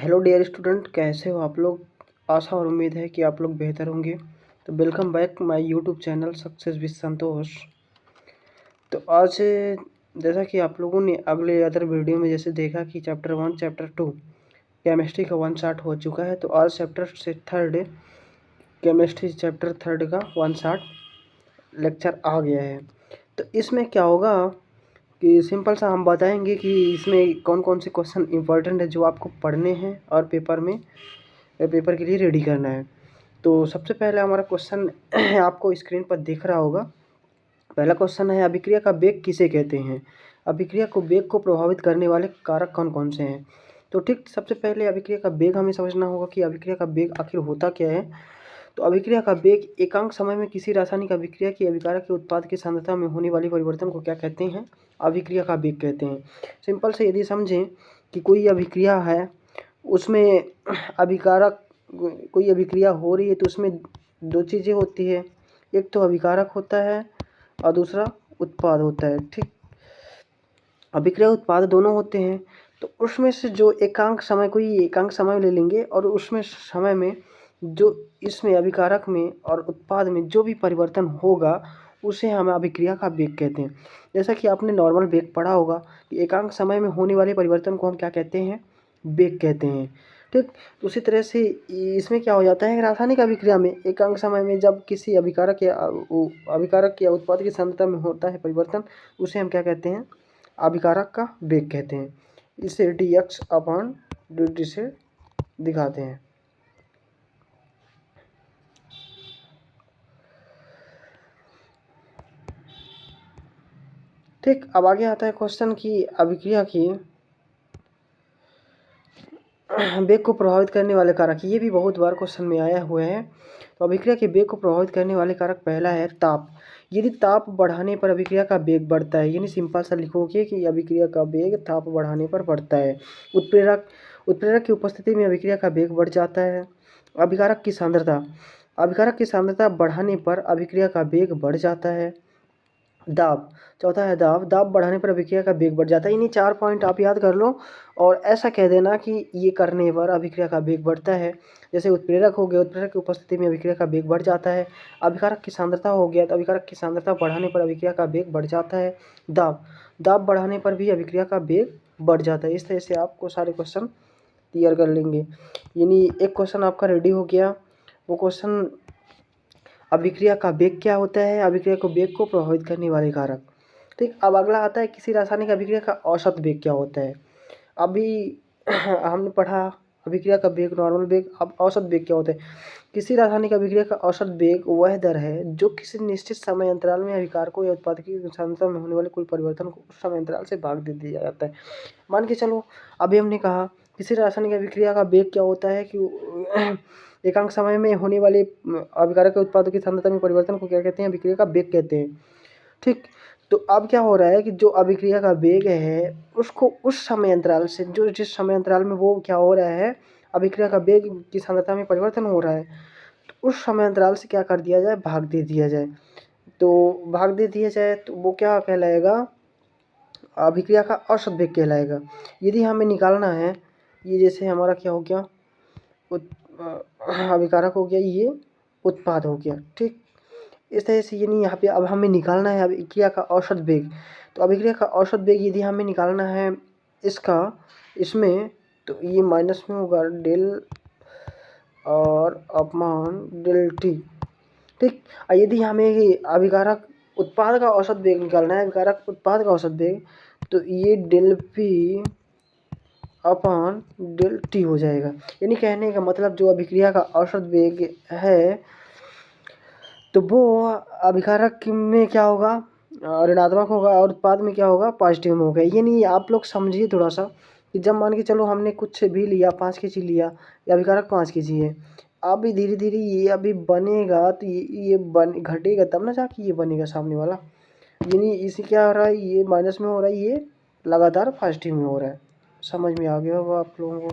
Hello dear student, कैसे हो आप लोग। आशा और उम्मीद है कि आप लोग बेहतर होंगे। तो welcome back my YouTube channel success with Santosh. तो आज जैसा कि आप लोगों ने अगले अदर वीडियो में जैसे देखा कि चैप्टर 1 चैप्टर 2 केमिस्ट्री का 1 शार्ट हो चुका है। तो आज चैप्टर से थर्ड केमिस्ट्री चैप्टर थर्ड का 1 शार्ट लेक्चर आ गया है। तो इसमें क्या होगा कि सिंपल सा हम बताएंगे कि इसमें कौन कौन से क्वेश्चन इंपॉर्टेंट है जो आपको पढ़ने हैं और पेपर के लिए रेडी करना है। तो सबसे पहले हमारा क्वेश्चन आपको स्क्रीन पर दिख रहा होगा। पहला क्वेश्चन है, अभिक्रिया का वेग किसे कहते हैं। अभिक्रिया को वेग को प्रभावित करने वाले कारक कौन कौन से हैं। तो ठीक, सबसे पहले अभिक्रिया का वेग हमें समझना होगा कि अभिक्रिया का वेग आखिर होता क्या है। तो अभिक्रिया का वेग एकांक समय में किसी रासायनिक अभिक्रिया की अभिकारक के उत्पाद की सांद्रता में होने वाली परिवर्तन को क्या कहते हैं, अभिक्रिया का वेग कहते हैं। सिंपल से यदि समझें कि कोई अभिक्रिया है, उसमें अभिकारक कोई अभिक्रिया हो रही है तो उसमें दो चीज़ें होती है, एक तो अभिकारक होता है और दूसरा उत्पाद होता है। ठीक, अभिक्रिया उत्पाद दोनों होते हैं। तो उसमें से जो कोई एकांक समय ले लेंगे और उसमें समय में जो इसमें अभिकारक में और उत्पाद में जो भी परिवर्तन होगा उसे हम अभिक्रिया का वेग कहते हैं। जैसा कि आपने नॉर्मल वेग पढ़ा होगा कि एकांक समय में होने वाले परिवर्तन को हम क्या कहते हैं, वेग कहते हैं। ठीक, तो उसी तरह से इसमें क्या हो जाता है, रासायनिक अभिक्रिया में एकांक समय में जब किसी अभिकारक या उत्पाद की सांद्रता में होता है परिवर्तन, उसे हम क्या कहते हैं, अभिकारक का वेग कहते हैं। इसे dx/dt से दिखाते हैं। ठीक, अब आगे आता है क्वेश्चन की अभिक्रिया की वेग को प्रभावित करने वाले कारक। ये भी बहुत बार क्वेश्चन में आया हुआ है। तो अभिक्रिया के वेग को प्रभावित करने वाले कारक पहला है ताप। यदि ताप बढ़ाने पर अभिक्रिया का वेग बढ़ता है, यानी सिंपल सा लिखोगे कि अभिक्रिया का वेग ताप बढ़ाने पर बढ़ता है। उत्प्रेरक की उपस्थिति में अभिक्रिया का वेग बढ़ जाता है। अभिकारक की सांद्रता बढ़ाने पर अभिक्रिया का वेग बढ़ जाता है। दाब, चौथा है दाब बढ़ाने पर अभिक्रिया का वेग बढ़ जाता है। इन्हीं 4 पॉइंट आप याद कर लो और ऐसा कह देना कि ये करने पर अभिक्रिया का वेग बढ़ता है। जैसे उत्प्रेरक हो गया, उत्प्रेरक की उपस्थिति में अभिक्रिया का वेग बढ़ जाता है। अभिकारक की सांद्रता हो गया, तो अभिकारक की सांद्रता बढ़ाने पर अभिक्रिया का वेग बढ़ जाता है। दाब बढ़ाने पर भी अभिक्रिया का वेग बढ़ जाता है। इस तरह से आपको सारे क्वेश्चन क्लियर कर लेंगे। यानी एक क्वेश्चन आपका रेडी हो गया। वो क्वेश्चन, अभिक्रिया का वेग क्या होता है, अभिक्रिया को वेग को प्रभावित करने वाले कारक। ठीक, अब अगला आता है किसी रासायनिक अभिक्रिया का औसत वेग क्या होता है। अभी हमने पढ़ा अभिक्रिया का वेग, नॉर्मल वेग। अब औसत वेग क्या होता है। किसी रासायनिक अभिक्रिया का औसत वेग वह दर है जो किसी निश्चित समय अंतराल में अभिकारकों या उत्पाद की सांद्रता में होने वाले कोई परिवर्तन को उस समय अंतराल से भाग दे दिया जाता है। मान के चलो, अभी हमने कहा किसी रासायनिक अभिक्रिया का वेग क्या होता है कि एकांक समय में होने वाले अभिकारक उत्पादों की सांद्रता में परिवर्तन को क्या कहते हैं, अभिक्रिया का वेग कहते हैं। ठीक, तो अब क्या हो रहा है कि जो अभिक्रिया का वेग है उसको उस समय अंतराल से, जो जिस समय अंतराल में वो क्या हो रहा है, अभिक्रिया का वेग की सांद्रता में परिवर्तन हो रहा है, तो उस समय अंतराल से क्या कर दिया जाए, भाग दे दिया जाए। तो भाग दे दिया जाए तो वो क्या कहलाएगा, अभिक्रिया का औसत वेग कहलाएगा। यदि हमें निकालना है, ये जैसे हमारा क्या हो गया, अभिकारक हो गया, ये उत्पाद हो गया। ठीक, इस तरह से यानी यहाँ पे अब हमें निकालना है अभिक्रिया का औसत वेग। तो अभिक्रिया का औसत वेग यदि हमें निकालना है इसमें, तो ये माइनस में होगा डेल और अपमान डेल टी। ठीक, यदि हमें अभिकारक उत्पाद का औसत वेग निकालना है, अभिकारक उत्पाद का औसत वेग, तो ये del P upon del T हो जाएगा। यानी कहने का मतलब जो अभिक्रिया का औसत वेग है तो वो अभिकारक में क्या होगा, ऋणात्मक होगा, और उत्पाद में क्या होगा, पॉजिटिव में होगा। ये नहीं, आप लोग समझिए थोड़ा सा कि जब मान के चलो हमने कुछ भी लिया, 5 के जी लिया, या अभिकारक 5 के जी है, अभी धीरे धीरे ये अभी बनेगा तो ये बन घटेगा तब ना जाके ये बनेगा सामने वाला। यानी इसे क्या हो रहा है, ये माइनस में हो रहा है, ये लगातार पॉजिटिव में हो रहा है। समझ में आ गया होगा आप लोगों को।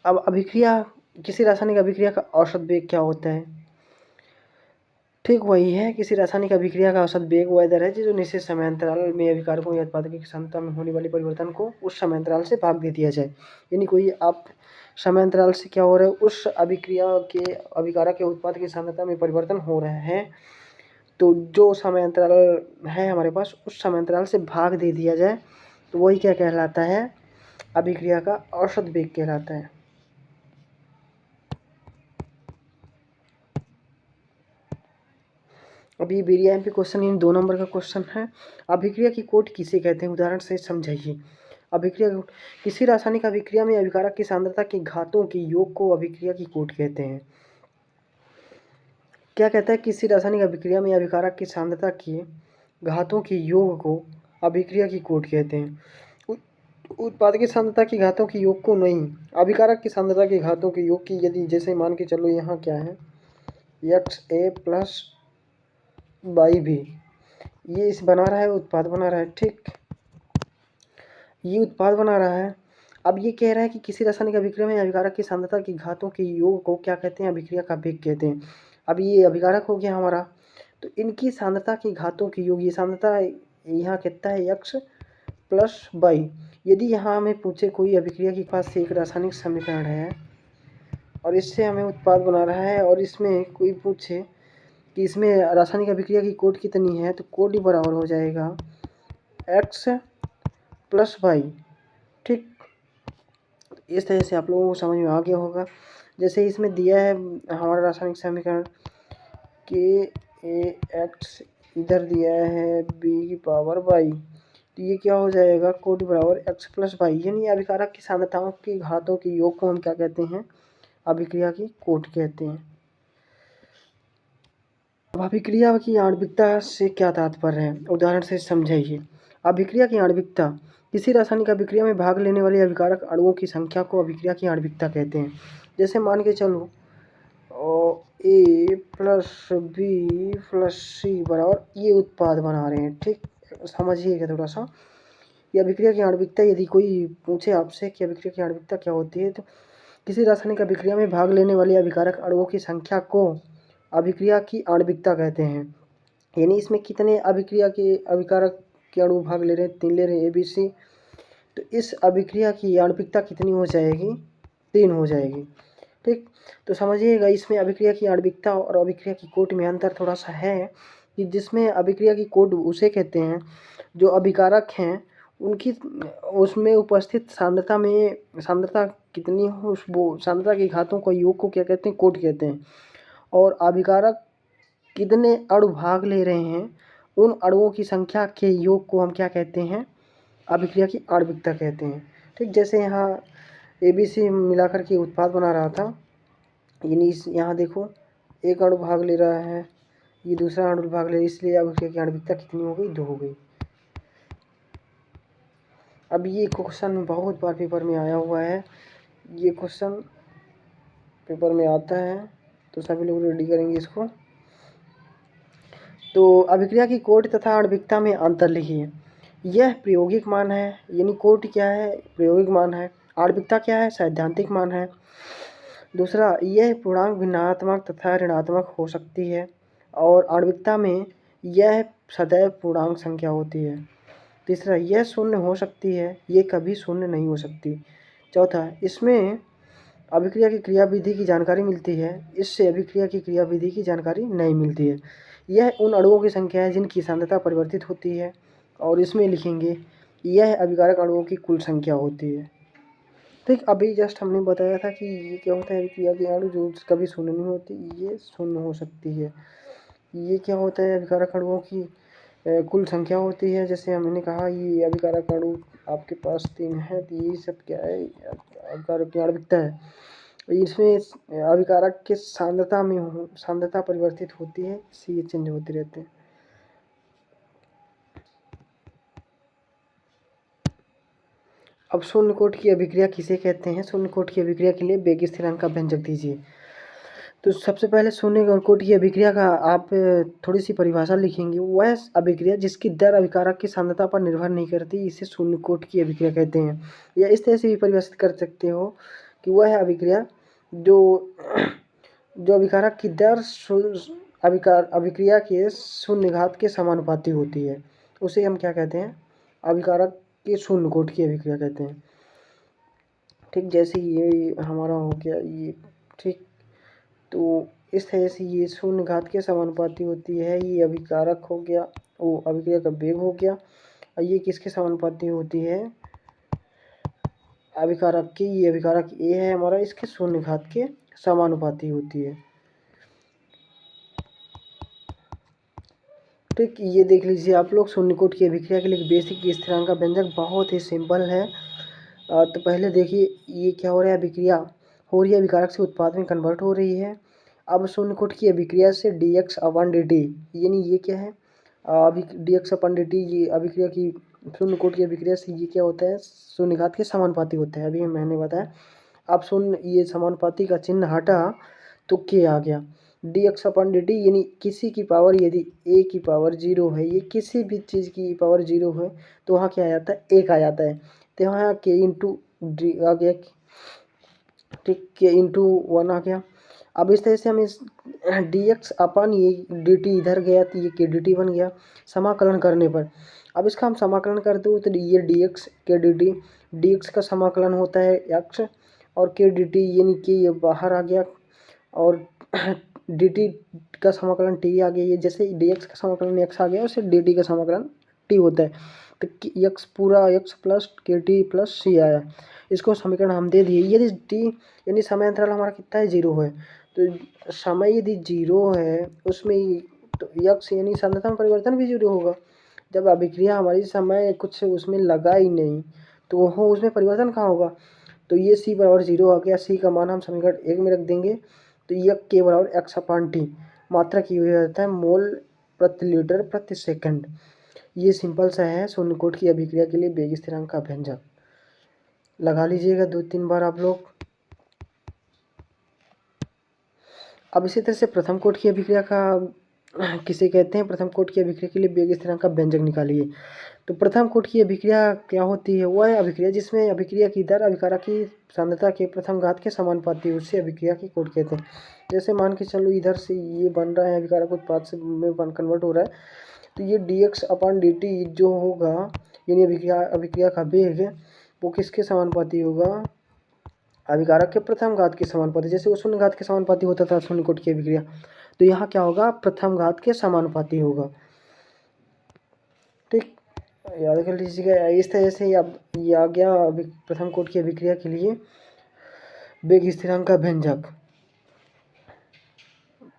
अब अभिक्रिया, किसी रासायनिक अभिक्रिया का औसत वेग क्या होता है। ठीक वही है, किसी रासायनिक अभिक्रिया का औसत वेग वह दर है जो निश्चित समयांतराल में अभिकारकों या उत्पाद की सांद्रता में होने वाले परिवर्तन को उस समयांतराल से भाग दे दिया जाए। यानी कोई आप समयांतराल से क्या हो रहा है, उस अभिक्रिया के अभिकारक के उत्पाद की सांद्रता में परिवर्तन हो रहे हैं, तो जो समयांतराल है हमारे पास उस समयांतराल से भाग दे दिया जाए तो वही क्या कहलाता है, अभिक्रिया का औसत वेग कहलाता है। अब ये BRIAMP क्वेश्चन इन 2 नंबर का क्वेश्चन है। अभिक्रिया की कोट किसे कहते हैं, उदाहरण से समझाइए। अभिक्रिया किसी रासायनिक अभिक्रिया में अभिकारक की सांद्रता की घातों के योग को अभिक्रिया की कोट कहते हैं। क्या कहता है, किसी रासायनिक अभिक्रिया में अभिकारक की सांद्रता की घातों के योग को अभिक्रिया की कोट कहते हैं। उत्पाद की सांद्रता की घातों के योग को नहीं, अभिकारक की सांद्रता की घातों के योग की। यदि जैसे मान के चलो यहाँ क्या है, XA प्लस बाई भी, ये इस बना रहा है, उत्पाद बना रहा है, ठीक, ये उत्पाद बना रहा है। अब ये कह रहा है कि किसी रासायनिक अभिक्रिया में अभिकारक की सांद्रता की घातों के योग को क्या कहते हैं, अभिक्रिया का वेग कहते हैं। अब ये अभिकारक हो गया हमारा, तो इनकी सांद्रता की घातों के योग, ये सांद्रता यहाँ कितना है, x प्लस बाई। यदि यहाँ हमें पूछे कोई अभिक्रिया के पास से एक रासायनिक समीकरण है और इससे हमें उत्पाद बना रहा है और इसमें कोई पूछे कि इसमें रासायनिक अभिक्रिया की कोट कितनी है, तो कोट ही बराबर हो जाएगा x प्लस बाई, ठीक। इस तरह से आप लोगों को समझ में आ गया होगा। जैसे इसमें दिया है हमारा रासायनिक समीकरण KAX, इधर दिया है B की पावर बाई, तो ये क्या हो जाएगा, कोट बराबर x प्लस बाई। यानी अभिकारक की सांद्रताओं की घातों के योग को हम क्या कहते हैं, अभिक्रिया की कोट कहते हैं। अब अभिक्रिया की आणविकता से क्या तात्पर्य है, उदाहरण से समझाइए। अभिक्रिया की आणविकता, किसी रासायनिक अभिक्रिया में भाग लेने वाले अभिकारक अणुओं की संख्या को अभिक्रिया की आणविकता कहते हैं। जैसे मान के चलो A plus B plus C बराबर, ये उत्पाद बना रहे हैं, ठीक, समझिएगा थोड़ा सा। ये अभिक्रिया की आणविकता, यदि कोई पूछे आपसे कि अभिक्रिया की आणविकता क्या होती है, तो किसी रासायनिक अभिक्रिया में भाग लेने वाले अभिकारक अणुओं की संख्या को अभिक्रिया की आणविकता कहते हैं। यानी इसमें कितने अभिक्रिया के अभिकारक के अणु भाग ले रहे हैं, 3 ले रहे हैं, ABC, तो इस अभिक्रिया की आणविकता कितनी हो जाएगी, 3 हो जाएगी, ठीक। तो समझिएगा इसमें अभिक्रिया की आणविकता और अभिक्रिया की कोट में अंतर थोड़ा सा है कि जिसमें अभिक्रिया की कोट उसे कहते हैं जो अभिकारक हैं उनकी उसमें उपस्थित सांद्रता कितनी हो, उस वो सांद्रता की घातों को योग को क्या कहते हैं, कोट कहते हैं। और अभिकारक कितने अणु भाग ले रहे हैं, उन अणुओं की संख्या के योग को हम क्या कहते हैं, अभिक्रिया की आणविकता कहते हैं, ठीक। जैसे यहाँ ABC मिलाकर के उत्पाद बना रहा था, यानी यहाँ देखो एक अणु भाग ले रहा है, ये दूसरा अणु भाग ले रहा है, इसलिए अभिक्रिया की आणविकता कितनी हो गई, 2 हो गई। अब ये क्वेश्चन बहुत बार पेपर में आया हुआ है, ये क्वेश्चन पेपर में आता है, तो सभी लोग रेडी करेंगे इसको। तो अभिक्रिया की कोट तथा आणविकता में अंतर लिखिए। यह प्रायोगिक मान है, यानी कोट क्या है, प्रायोगिक मान है। आणविकता क्या है, सैद्धांतिक मान है। दूसरा, यह पूर्णांक भिन्नात्मक तथा ऋणात्मक हो सकती है, और आणविकता में यह सदैव पूर्णांक संख्या होती है। तीसरा, यह शून्य हो सकती है, ये कभी शून्य नहीं हो सकती। चौथा, इसमें अभिक्रिया की क्रियाविधि की जानकारी मिलती है, इससे अभिक्रिया की क्रियाविधि की जानकारी नहीं मिलती है। यह उन अणुओं की संख्या है जिनकी सांद्रता परिवर्तित होती है, और इसमें लिखेंगे यह अभिकारक अणुओं की कुल संख्या होती है, ठीक। अभी जस्ट हमने बताया था कि ये क्या होता है, अभिक्रिया के अणु जो कभी शून्य नहीं होती, ये शून्य हो सकती है। ये क्या होता है, अभिकारक अणुओं की कुल संख्या होती है। जैसे हमने कहा ये अभिकारक अणु आपके पास 3 है, तो ये सब क्या है, अभिकारक की आणविकता है। इसमें अभिकारक के सांद्रता परिवर्तित होती है, इससे ये चेंज होते रहते हैं। अब शून्य कोट की अभिक्रिया किसे कहते हैं, शून्य कोट की अभिक्रिया के लिए वेग स्थिरांक का व्यंजक दीजिए। तो सबसे पहले शून्य कोट की अभिक्रिया का आप थोड़ी सी परिभाषा लिखेंगे। वह अभिक्रिया जिसकी दर अभिकारक की सांद्रता पर निर्भर नहीं करती, इसे शून्य कोट की अभिक्रिया कहते हैं। या इस तरह से भी परिभाषित कर सकते हो कि वह अभिक्रिया जो अभिकारक की दर अभिक्रिया के शून्य घात के समानुपाती होती है, उसे हम क्या कहते हैं, अभिकारक के शून्य कोटि की अभिक्रिया कहते हैं। ठीक, जैसे ये हमारा हो गया ये, ठीक, तो इस तरह से ये शून्य घात के समानुपाती होती है, ये अभिकारक हो गया, वो अभिक्रिया का वेग हो गया, और ये किसके समानुपाती होती है, अभिकारक की, ये अभिकारक ए है हमारा, इसके शून्य घात के समानुपाती होती है। ठीक, ये देख लीजिए आप लोग, शून्य कोटि की अभिक्रिया के लिए बेसिक स्थिरांक का व्यंजक बहुत ही सिंपल है। तो पहले देखिए ये क्या हो रहा है, अभिक्रिया हो रही है, अभिकारक से उत्पाद में कन्वर्ट हो रही है। अब शून्य कोटि की अभिक्रिया से dx/dt, यानी ये क्या है, अभी dx/dt, ये अभिक्रिया की शून्य कोटि की अभिक्रिया से ये क्या होता है, शून्य घात के समानुपाती होता है, अभी मैंने बताया। अब शून्य, ये समानुपाती का चिन्ह हटा तो क्या आ गया, dx/dt, यानी किसी की पावर, यदि a की पावर 0 है, ये किसी भी चीज़ की पावर 0 है, तो वहाँ क्या आ जाता है, 1 आ जाता है, तो यहाँ k इंटू डी आ गया, ठीक, k इंटू 1 आ गया। अब इस तरह से हम इस dx अपन ये dt इधर गया तो ये k dt बन गया समाकलन करने पर। अब इसका हम समाकलन करते हो तो ये dx k dt, dx का समाकलन होता है x, और k dt यानी कि ये बाहर आ गया, और dt का समाकलन t आ गया, ये जैसे dx का समाकलन x आ गया, उससे dt का समाकलन t होता है, तो x पूरा x प्लस के टी प्लस c आया, इसको समीकरण हम दे दिए। यदि t यानी समय अंतराल हमारा कितना है, 0 है, तो समय यदि 0 है उसमें तो x यानी सांद्रता में परिवर्तन भी 0 होगा। जब अभिक्रिया हमारी समय कुछ उसमें लगा ही नहीं, तो वो उसमें परिवर्तन कहाँ होगा, तो ये c बराबर 0 आ गया, c का मान हम समीकरण 1 में रख देंगे, तो ये k बराबर x/t मात्रा की हो जाता है मोल प्रति लीटर प्रति सेकंड। ये सिंपल सा है शून्य कोटि की अभिक्रिया के लिए वेग स्थिरांक का व्यंजक, लगा लीजिएगा 2-3 बार आप लोग। अब इसी तरह से प्रथम कोटि की अभिक्रिया का किसे कहते हैं, प्रथम कोटि की अभिक्रिया के लिए वेग स्थिरांक का व्यंजक निकालिए। तो प्रथम कोटि की अभिक्रिया क्या होती है, वह अभिक्रिया जिसमें अभिक्रिया की दर अभिकारक की सांद्रता के प्रथम घात के समानुपाती है, उससे अभिक्रिया की कोटि कहते हैं। जैसे मान के चलो इधर से ये बन रहा है, अभिकारक उत्पाद से में कन्वर्ट हो रहा है, तो ये dx/dt जो होगा, यानी अभिक्रिया का वेग वो किसके समानुपाती होगा, अभिकारक के प्रथम घात के समानुपाती। जैसे वो शून्य घात के समानुपाती होता था शून्य कोटि की अभिक्रिया, तो यहाँ क्या होगा, प्रथम घात के समानुपाती होगा। ठीक, याद कर लीजिएगा। इस तरह से अब ये आ गया प्रथम कोटि की अभिक्रिया के लिए वेग स्थिरांक का व्यंजक।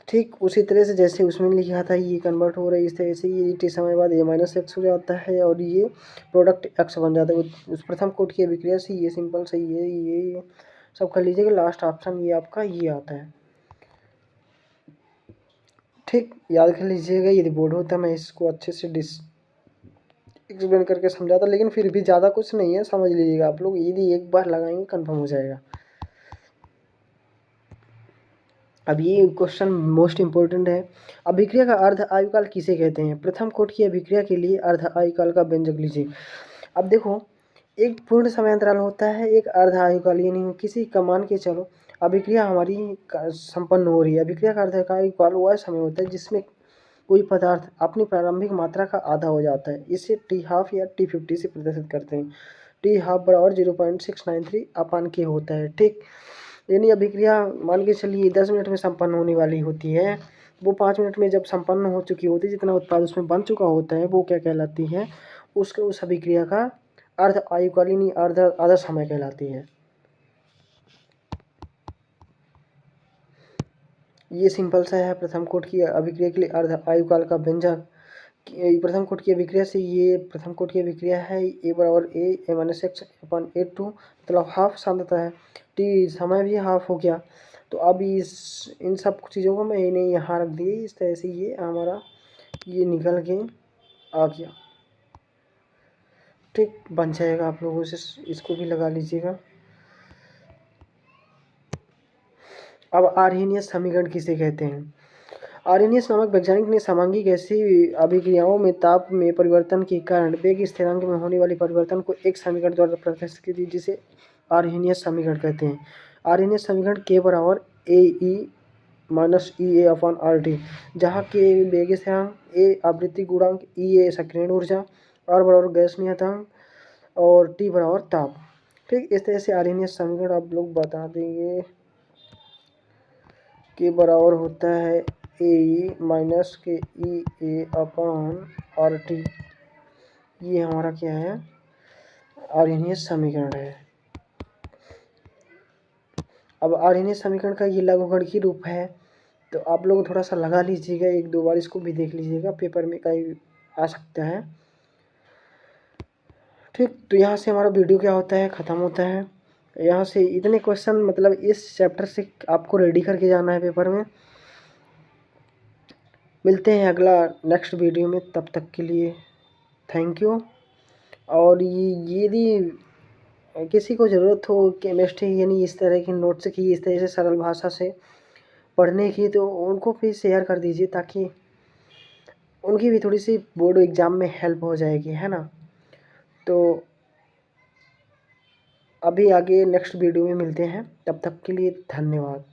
ठीक उसी तरह से जैसे उसमें लिखा था, ये कन्वर्ट हो रहा है इस तरह से, ये t समय बाद a-x हो जाता है, और ये प्रोडक्ट x बन जाता है उस प्रथम कोटि की अभिक्रिया से। ये सिंपल से ये सब कर लीजिएगा, लास्ट ऑप्शन ये आपका ये आता है। ठीक, याद कर लीजिएगा, यदि बोर्ड होता मैं इसको अच्छे से एक्सप्लेन करके समझाता, लेकिन फिर भी ज़्यादा कुछ नहीं है, समझ लीजिएगा आप लोग, यदि एक बार लगाएंगे कन्फर्म हो जाएगा। अब ये क्वेश्चन मोस्ट इम्पोर्टेंट है, अभिक्रिया का अर्ध आयुकाल किसे कहते हैं। प्रथम कोटि की अभिक्रिया के लिए अर्ध आयुकाल का व्यंजक लीजिए। अब देखो, एक पूर्ण समय अंतराल होता है, एक अर्ध आयुकाल, यानी किसी का मान के चलो अभिक्रिया हमारी संपन्न हो रही है। अभिक्रिया का अर्ध आयुकाल वह समय होता है जिसमें कोई पदार्थ अपनी प्रारंभिक मात्रा का आधा हो जाता है, इसे t½ या t50 से प्रदर्शित करते हैं। t½ बराबर 0.693 अपान के होता है। ठीक, यानी अभिक्रिया मान के चलिए 10 मिनट में संपन्न होने वाली होती है, वो 5 मिनट में जब संपन्न हो चुकी होती है, जितना उत्पाद उसमें बन चुका होता है, वो क्या कहलाती है, उस अभिक्रिया का अर्ध आयुकाल यानी आधा समय कहलाती है। ये सिंपल सा है प्रथम कोटि की अभिक्रिया के लिए अर्ध आयुकाल का व्यंजक। प्रथम कोटि की अभिक्रिया से ये प्रथम कोटि की अभिक्रिया है, a बराबर a-x/a2, मतलब हाफ सांद्रता है, t समय भी हाफ हो गया। तो अब इन सब चीज़ों को मैंने यहाँ रख दिए, इस तरह से ये हमारा ये निकल के आ गया। ठीक, बन जाएगा, आप लोगों से इसको भी लगा लीजिएगा। अब आर्हेनियस समीकरण किसे कहते हैं। आर्हेनियस नामक वैज्ञानिक ने समांगी गैसीय अभिक्रियाओं में ताप में परिवर्तन के कारण वेग स्थिरांक में होने वाले परिवर्तन को एक समीकरण द्वारा प्रदर्शित की थी, जिसे आर्हेनियस समीकरण कहते हैं। आर्हेनियस समीकरण k बराबर AE माइनस ई ए अपॉन आर टी, जहाँ के वेग स्थिरांक, ए आवृत्ति गुणांक, ई ए सक्रियण ऊर्जा, आर बराबर गैस नियतांक और टी बराबर ताप। ठीक, इस तरह से आर्यनीय समीकरण आप लोग बता देंगे के बराबर होता है ए माइनस के ई ए अपॉन आर टी। ये हमारा क्या है, आर्यनीय समीकरण है। अब आर्यनीय समीकरण का ये लघुगणकीय रूप है, तो आप लोग थोड़ा सा लगा लीजिएगा, एक दो बार इसको भी देख लीजिएगा, पेपर में कहीं आ सकता है। ठीक, तो यहाँ से हमारा वीडियो क्या होता है, ख़त्म होता है। यहाँ से इतने क्वेश्चन मतलब इस चैप्टर से आपको रेडी करके जाना है पेपर में। मिलते हैं अगला नेक्स्ट वीडियो में, तब तक के लिए थैंक यू। और यदि किसी को ज़रूरत हो केमिस्ट्री यानी इस तरह की नोट्स की, इस तरह से सरल भाषा से पढ़ने की, तो उनको भी शेयर कर दीजिए, ताकि उनकी भी थोड़ी सी बोर्ड एग्ज़ाम में हेल्प हो जाएगी, है ना। तो अभी आगे नेक्स्ट वीडियो में मिलते हैं, तब तक के लिए धन्यवाद।